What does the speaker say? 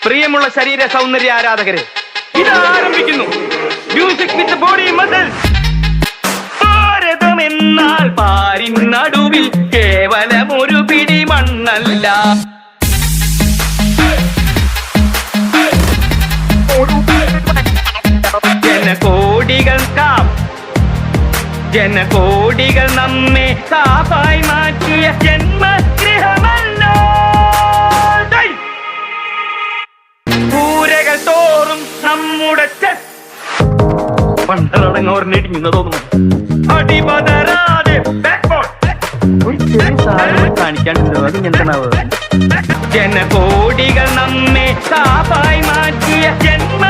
പ്രിയമുള്ള ശരീര സൗന്ദര്യ ആരാധകരെ, ഇത് ആരംഭിക്കുന്നു മ്യൂസിക് വിത്ത് ബോഡി മസിൽസ്. ഭാരതം എന്നാൽ പാരിൻ നടുവിൽ കേവലം ഒരു പിടി മണ്ണല്ല, ജനകോടികൾ നമ്മെ കാപ്പായി മാറ്റിയ ജന്മഗൃഹമല്ലോ. പൂരകൾ തോറും നമ്മുടെ പണ്ടടങ്ങോറിനിടിഞ്ഞു തോന്നുന്നു. അടിപതരാതെ കാണിക്കാണ്ടോ അത് എന്താണാവുക. ജനകോടികൾ നമ്മെ കാപ്പായി മാറ്റിയ ജന്മ